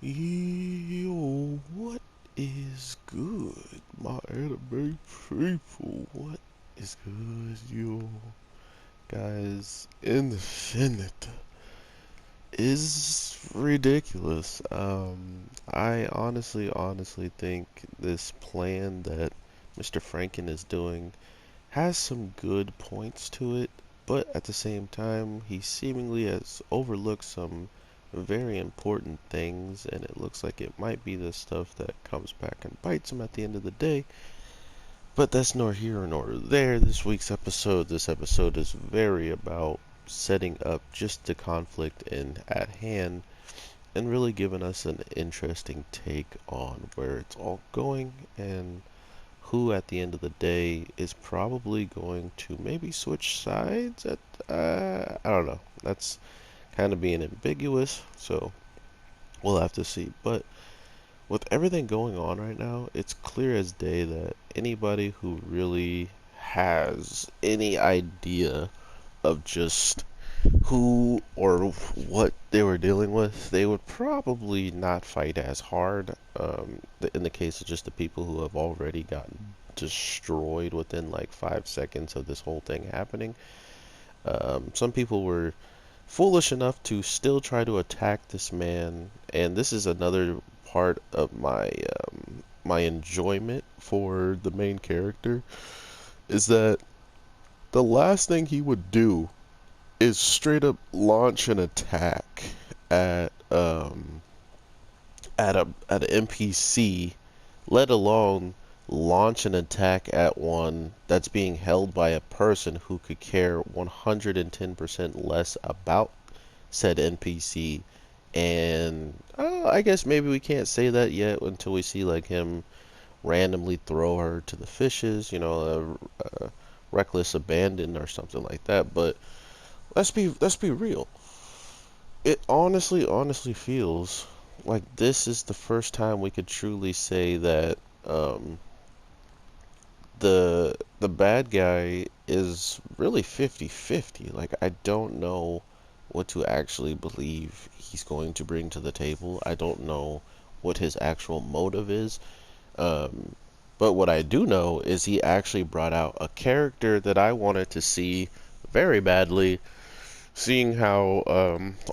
Yo, what is good, my anime people? What is good, yo? Guys, Infinite is ridiculous. I honestly think this plan that Mr. Franken is doing has some good points to it, but at the same time, he seemingly has overlooked some very important things, and it looks like it might be the stuff that comes back and bites him at the end of the day. But that's nor here nor there. This episode is very about setting up just the conflict at hand and really giving us an interesting take on where it's all going and who at the end of the day is probably going to maybe switch sides at I don't know. That's kind of being ambiguous, so we'll have to see. But with everything going on right now, it's clear as day that anybody who really has any idea of just who or what they were dealing with, they would probably not fight as hard. In the case of just the people who have already gotten destroyed within like 5 seconds of this whole thing happening. Some people were foolish enough to still try to attack this man, and this is another part of my enjoyment for the main character is that the last thing he would do is straight up launch an attack at at an NPC, let alone launch an attack at one that's being held by a person who could care 110% less about said NPC. And I guess maybe we can't say that yet until we see like him randomly throw her to the fishes, a reckless abandon or something like that. But let's be real. It honestly feels like this is the first time we could truly say that um, the bad guy is really 50-50. Like I don't know what to actually believe he's going to bring to the table. I don't know what his actual motive is. Um, but what I do know is he actually brought out a character that I wanted to see very badly, seeing how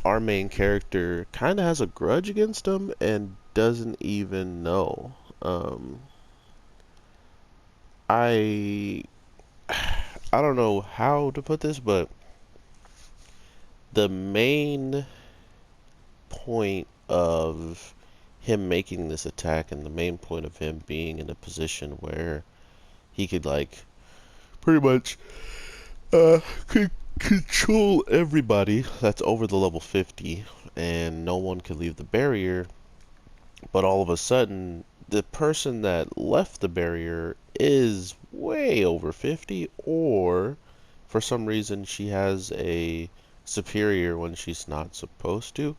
our main character kind of has a grudge against him and doesn't even know. Um, I I don't know how to put this, but the main point of him making this attack and the main point of him being in a position where he could like pretty much could control everybody that's over the level 50 and no one could leave the barrier, but all of a sudden the person that left the barrier is way over 50, or for some reason she has a superior when she's not supposed to.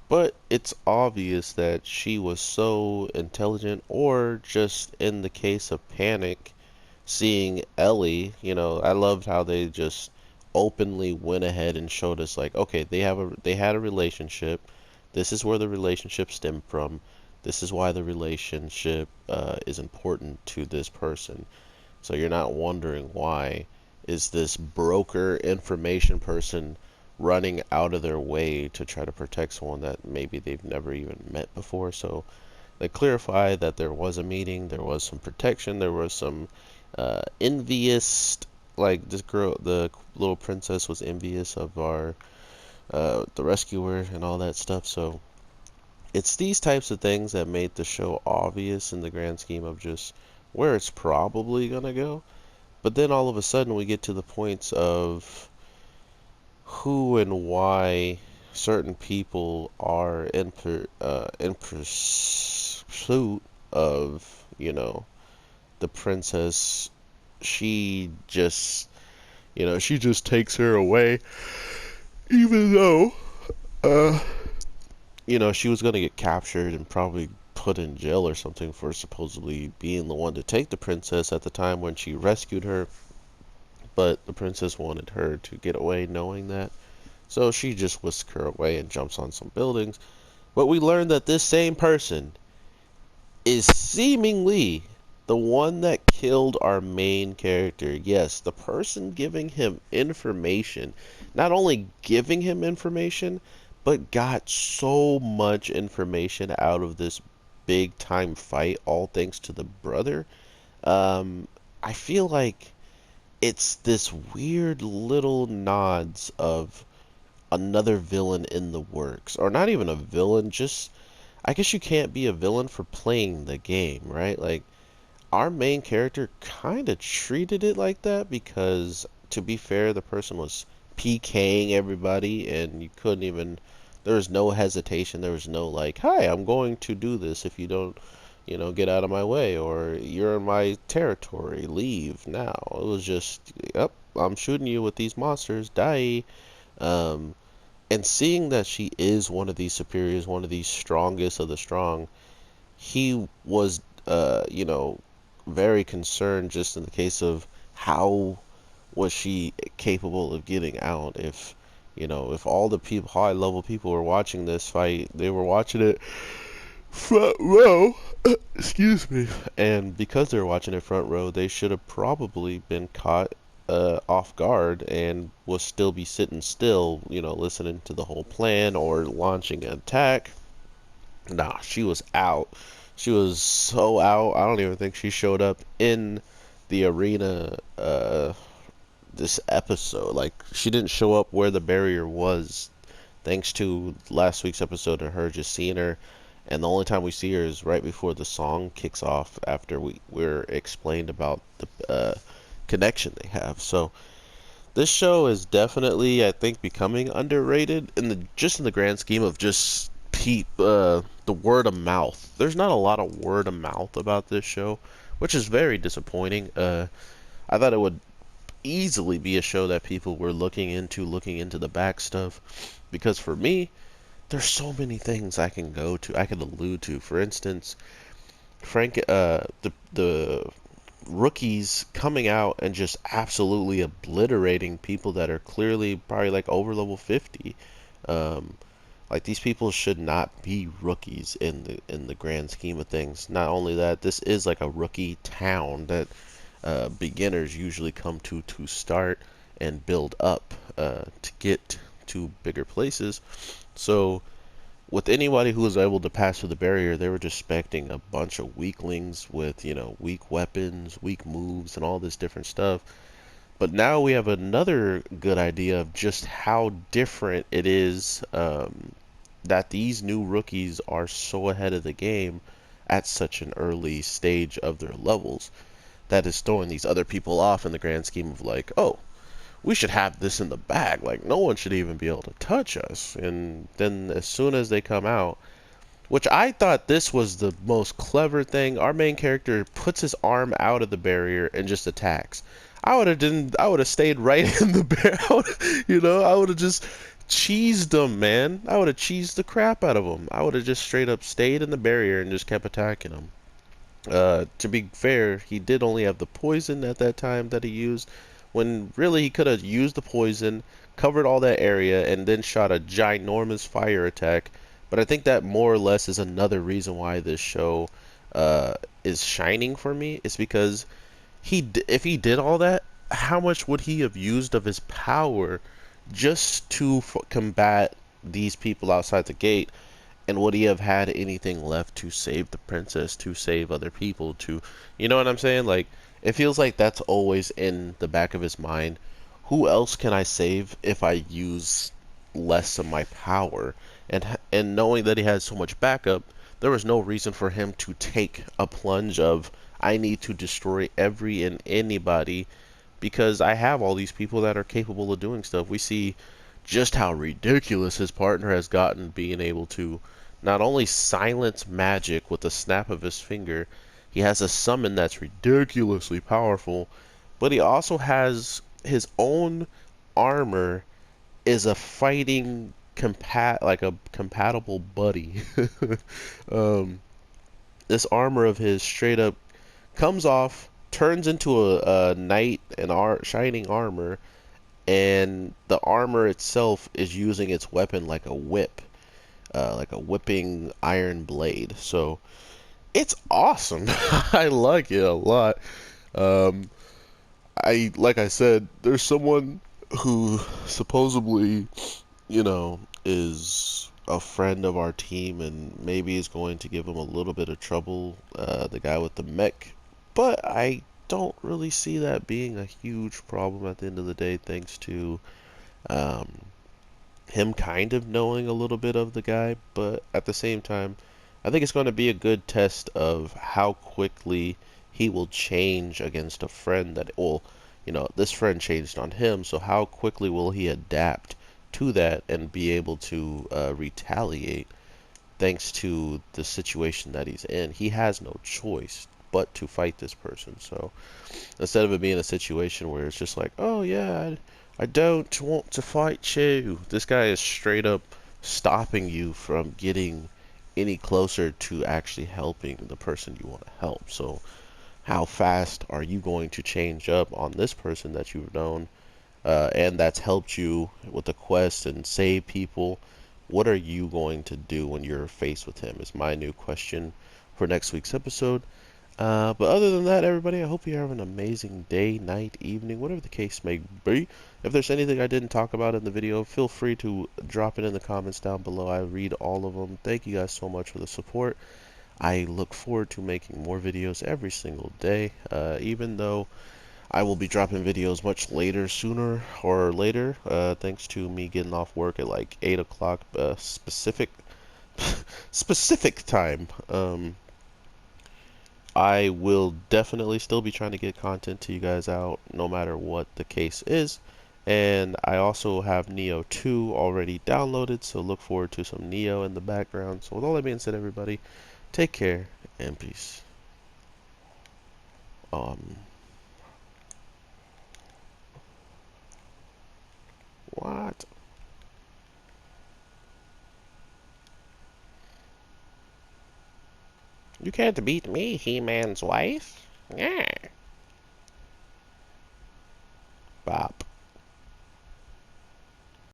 But it's obvious that she was so intelligent, or just in the case of panic, seeing Ellie, I loved how they just openly went ahead and showed us like, okay, they had a relationship. This is where the relationship stemmed from. This is why the relationship is important to this person. So you're not wondering why is this broker information person running out of their way to try to protect someone that maybe they've never even met before. So they clarify that there was a meeting, there was some protection, there was some envious, like this girl, the little princess was envious of our the rescuer and all that stuff. So it's these types of things that made the show obvious in the grand scheme of just where it's probably gonna go. But then all of a sudden we get to the points of who and why certain people are in pursuit of, the princess. She just, she just takes her away, even though, uh, she was gonna get captured and probably put in jail or something for supposedly being the one to take the princess at the time when she rescued her. But the princess wanted her to get away knowing that. So she just whisks her away and jumps on some buildings. But we learned that this same person is seemingly the one that killed our main character. Yes, the person giving him information. Not only giving him information, but got so much information out of this big time fight, all thanks to the brother. Um, I feel like it's this weird little nods of another villain in the works. Or not even a villain, just I guess you can't be a villain for playing the game, right? Like, our main character kind of treated it like that because, to be fair, the person was PKing everybody and you couldn't even, there was no hesitation. There was no, like, hi, I'm going to do this if you don't, get out of my way, or you're in my territory, leave now. It was just, yep, I'm shooting you with these monsters, die. Um, and seeing that she is one of these superiors, one of these strongest of the strong, he was, very concerned just in the case of how was she capable of getting out if all the people, high level people were watching this fight, they were watching it front row, excuse me, and because they were watching it front row, they should have probably been caught off guard and will still be sitting still, listening to the whole plan or launching an attack. Nah, she was out. She was so out. I don't even think she showed up in the arena this episode. Like, she didn't show up where the barrier was, thanks to last week's episode and her just seeing her. And the only time we see her is right before the song kicks off after we're explained about the connection they have. So this show is definitely, I think, becoming underrated in the grand scheme of just the word of mouth. There's not a lot of word of mouth about this show, which is very disappointing. I thought it would easily be a show that people were looking into the back stuff, because for me, there's so many things I can allude to. For instance, the rookies coming out and just absolutely obliterating people that are clearly probably like over level 50. Like, these people should not be rookies in the grand scheme of things. Not only that, this is like a rookie town that beginners usually come to start and build up to get to bigger places. So with anybody who was able to pass through the barrier, they were just expecting a bunch of weaklings with, weak weapons, weak moves, and all this different stuff. But now we have another good idea of just how different it is, that these new rookies are so ahead of the game at such an early stage of their levels. That is throwing these other people off in the grand scheme of, like, oh, we should have this in the bag. Like, no one should even be able to touch us. And then as soon as they come out, which I thought this was the most clever thing, our main character puts his arm out of the barrier and just attacks. I would have stayed right in the barrier. I would have just cheesed them, man. I would have cheesed the crap out of them. I would have just straight up stayed in the barrier and just kept attacking them. To be fair, he did only have the poison at that time that he used, when really he could have used the poison, covered all that area, and then shot a ginormous fire attack. But I think that more or less is another reason why this show is shining for me. It's because if he did all that, how much would he have used of his power just to combat these people outside the gate? And would he have had anything left to save the princess, to save other people, you know what I'm saying? Like, it feels like that's always in the back of his mind. Who else can I save if I use less of my power? And knowing that he had so much backup, there was no reason for him to take a plunge of, I need to destroy every and anybody, because I have all these people that are capable of doing stuff. We see just how ridiculous his partner has gotten, being able to not only silence magic with the snap of his finger, he has a summon that's ridiculously powerful, but he also has his own armor is a fighting like a compatible buddy. um, this armor of his straight up comes off, turns into a knight in shining armor, and the armor itself is using its weapon like a whip. like a whipping iron blade. So it's awesome. I like it a lot. Um, like I said, there's someone who supposedly, is a friend of our team and maybe is going to give him a little bit of trouble, the guy with the mech. But I don't really see that being a huge problem at the end of the day, thanks to um, him kind of knowing a little bit of the guy. But at the same time, I think it's going to be a good test of how quickly he will change against a friend that, well, this friend changed on him, so how quickly will he adapt to that and be able to retaliate thanks to the situation that he's in. He has no choice but to fight this person. So instead of it being a situation where it's just like, oh yeah, I don't want to fight you, this guy is straight up stopping you from getting any closer to actually helping the person you want to help. So how fast are you going to change up on this person that you've known and that's helped you with the quest and save people? What are you going to do when you're faced with him is my new question for next week's episode. But other than that, everybody, I hope you have an amazing day, night, evening, whatever the case may be. If there's anything I didn't talk about in the video, feel free to drop it in the comments down below. I read all of them. Thank you guys so much for the support. I look forward to making more videos every single day, even though I will be dropping videos much later, sooner or later, thanks to me getting off work at like 8 o'clock specific time. I will definitely still be trying to get content to you guys out no matter what the case is. And I also have Neo 2 already downloaded, so look forward to some Neo in the background. So with all that being said, everybody, take care and peace. What? You can't beat me, He-Man's wife. Yeah. Bop.